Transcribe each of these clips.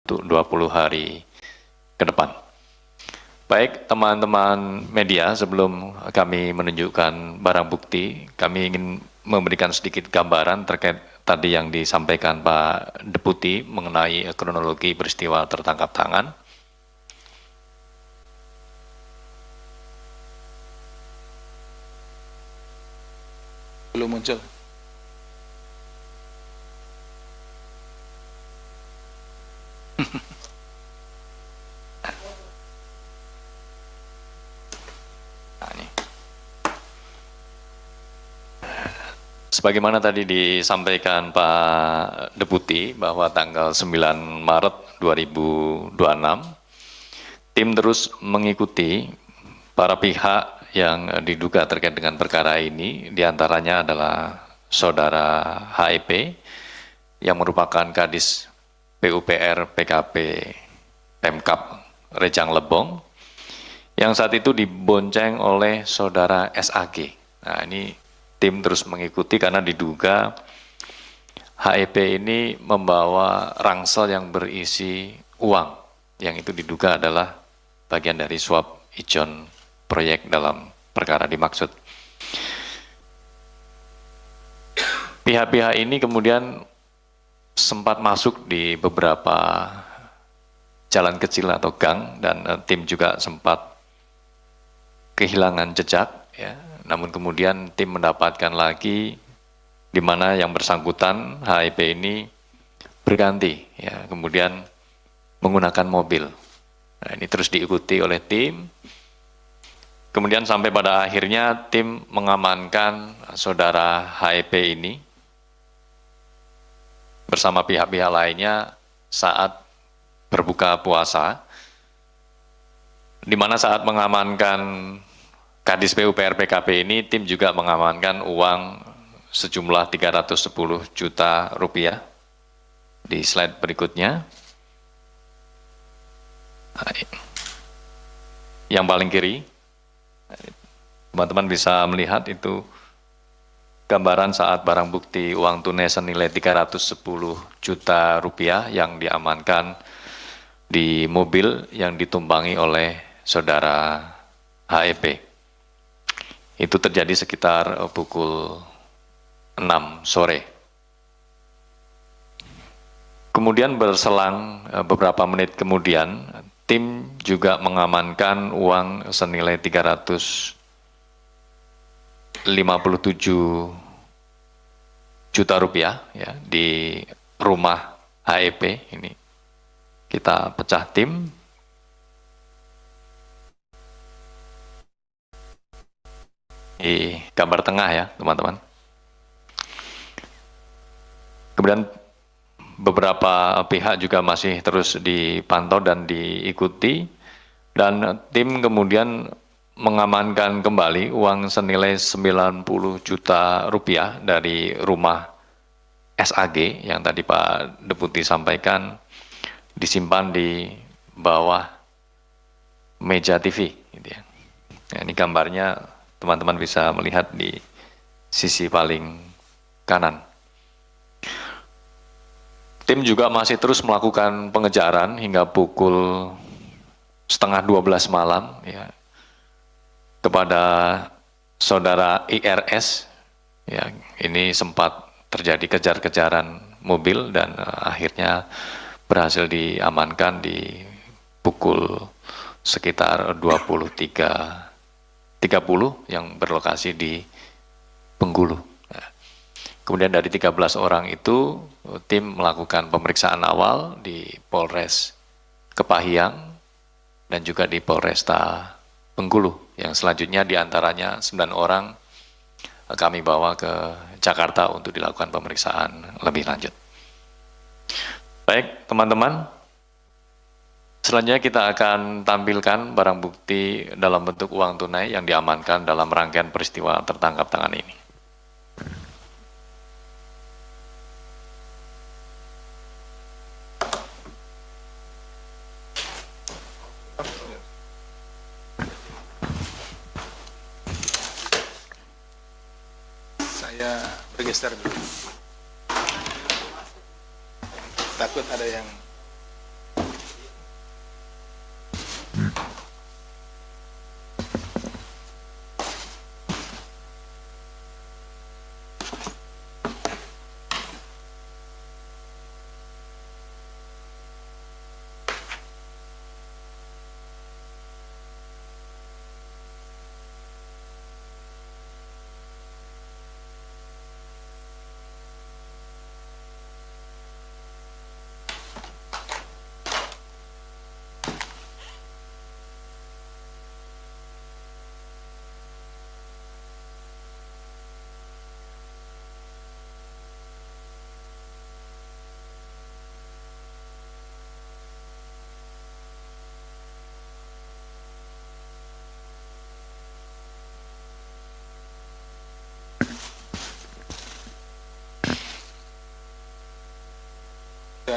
untuk 20 hari ke depan. Baik, teman-teman media, sebelum kami menunjukkan barang bukti, kami ingin memberikan sedikit gambaran terkait tadi yang disampaikan Pak Deputi mengenai kronologi peristiwa tertangkap tangan. Belum muncul. Sebagaimana tadi disampaikan Pak Deputi bahwa tanggal 9 Maret 2026, tim terus mengikuti para pihak yang diduga terkait dengan perkara ini, diantaranya adalah Saudara HEP yang merupakan Kadis PUPR PKP Pemkab Rejang Lebong, yang saat itu dibonceng oleh Saudara SAG. Nah, ini tim terus mengikuti karena diduga HEP ini membawa rangsel yang berisi uang, yang itu diduga adalah bagian dari suap ijon proyek dalam perkara dimaksud. Pihak-pihak ini kemudian sempat masuk di beberapa jalan kecil atau gang, dan tim juga sempat kehilangan jejak, ya. Namun kemudian tim mendapatkan lagi di mana yang bersangkutan HEP ini berganti, ya, kemudian menggunakan mobil. Nah, ini terus diikuti oleh tim. Kemudian sampai pada akhirnya tim mengamankan Saudara HEP ini bersama pihak-pihak lainnya saat berbuka puasa, di mana saat mengamankan Kadis PUPR PKP ini, tim juga mengamankan uang sejumlah 310 juta rupiah. Di slide berikutnya. Yang paling kiri, teman-teman bisa melihat itu gambaran saat barang bukti uang tunai senilai 310 juta rupiah yang diamankan di mobil yang ditumpangi oleh Saudara HEP. Itu terjadi sekitar pukul 6 sore. Kemudian berselang beberapa menit kemudian, tim juga mengamankan uang senilai 357 juta rupiah, ya, di rumah HEP. Ini kita pecah tim. Di gambar tengah, ya, teman-teman. Kemudian beberapa pihak juga masih terus dipantau dan diikuti, dan tim kemudian mengamankan kembali uang senilai 90 juta rupiah dari rumah SAG yang tadi Pak Deputi sampaikan disimpan di bawah meja TV, gitu ya. Nah, ini gambarnya teman-teman bisa melihat di sisi paling kanan. Tim juga masih terus melakukan pengejaran hingga pukul 11:30 malam, ya, kepada Saudara IRS. Ya, ini sempat terjadi kejar-kejaran mobil dan akhirnya berhasil diamankan di pukul sekitar 23.30 yang berlokasi di Bengkulu. Nah, kemudian dari 13 orang itu, tim melakukan pemeriksaan awal di Polres Kepahyang dan juga di Polresta Bengkulu, yang selanjutnya diantaranya 9 orang kami bawa ke Jakarta untuk dilakukan pemeriksaan lebih lanjut. Baik, teman-teman, selanjutnya kita akan tampilkan barang bukti dalam bentuk uang tunai yang diamankan dalam rangkaian peristiwa tertangkap tangan ini. Saya bergeser dulu. Takut ada yang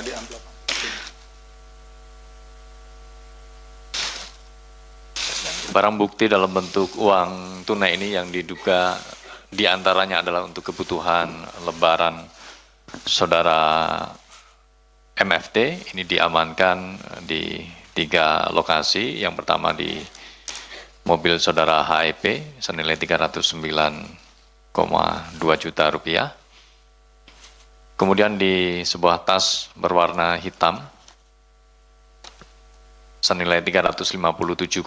ada di amplop. Barang bukti dalam bentuk uang tunai ini yang diduga diantaranya adalah untuk kebutuhan lebaran saudara MFT, ini diamankan di 3 lokasi. Yang pertama di mobil saudara HEP senilai 309,2 juta rupiah. Kemudian di sebuah tas berwarna hitam senilai 357,6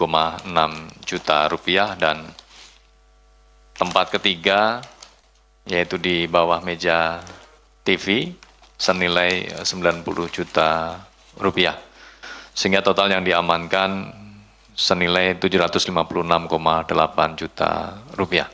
juta rupiah, dan tempat ketiga yaitu di bawah meja TV senilai 90 juta rupiah. Sehingga total yang diamankan senilai 756,8 juta rupiah.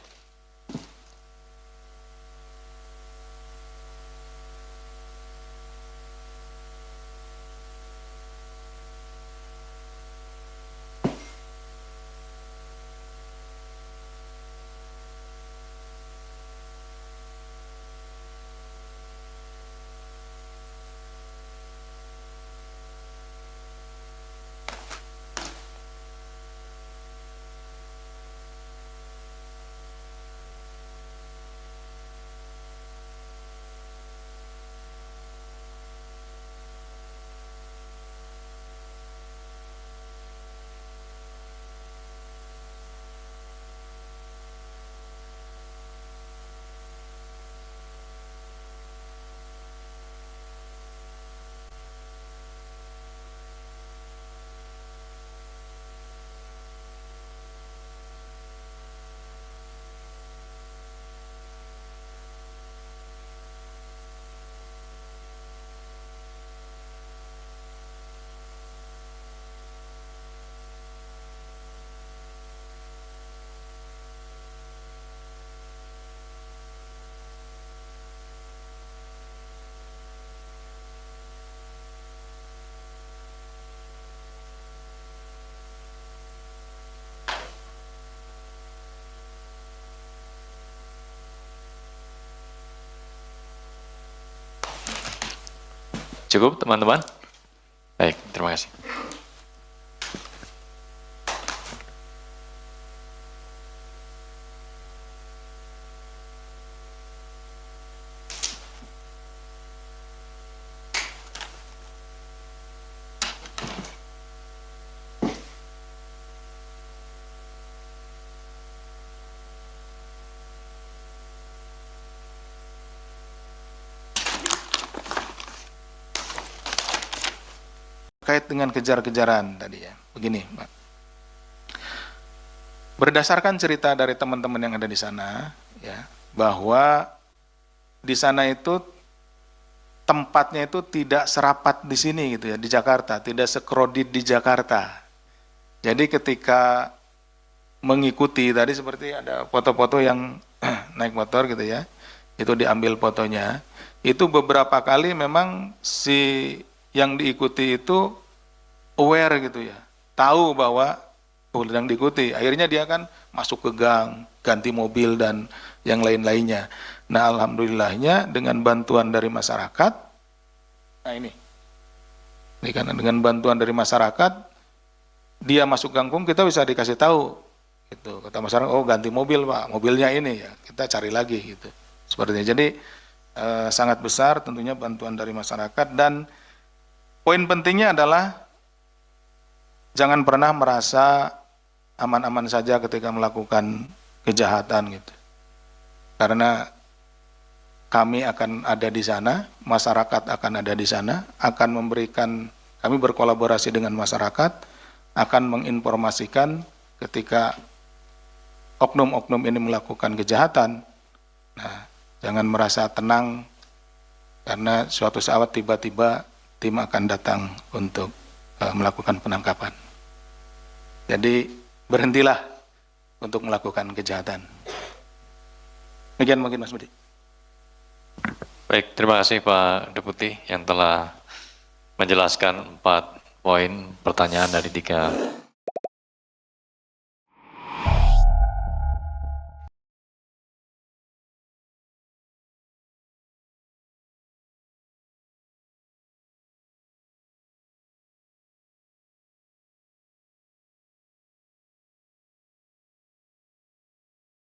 Cukup teman-teman? Baik, terima kasih. Terkait dengan kejar-kejaran tadi ya, begini Pak. Berdasarkan cerita dari teman-teman yang ada di sana, ya, bahwa di sana itu tempatnya itu tidak serapat di sini gitu ya, di Jakarta, tidak sekrodit di Jakarta. Jadi ketika mengikuti tadi seperti ada foto-foto yang naik motor gitu ya, itu diambil fotonya, itu beberapa kali memang si yang diikuti itu aware gitu ya, tahu bahwa sedang diikuti, akhirnya dia kan masuk ke gang, ganti mobil dan yang lain-lainnya. Nah alhamdulillahnya dengan bantuan dari masyarakat, nah ini kan dengan bantuan dari masyarakat, dia masuk gangkung kita bisa dikasih tahu, gitu. Kata masyarakat, oh ganti mobil Pak, mobilnya ini ya, kita cari lagi gitu. Sepertinya jadi sangat besar tentunya bantuan dari masyarakat, dan poin pentingnya adalah jangan pernah merasa aman-aman saja ketika melakukan kejahatan gitu. Karena kami akan ada di sana, masyarakat akan ada di sana, akan memberikan, kami berkolaborasi dengan masyarakat, akan menginformasikan ketika oknum-oknum ini melakukan kejahatan. Nah, jangan merasa tenang karena suatu saat tiba-tiba tim akan datang untuk melakukan penangkapan. Jadi berhentilah untuk melakukan kejahatan. Demikian mungkin Mas Budi. Baik, terima kasih Pak Deputi yang telah menjelaskan 4 poin pertanyaan dari 3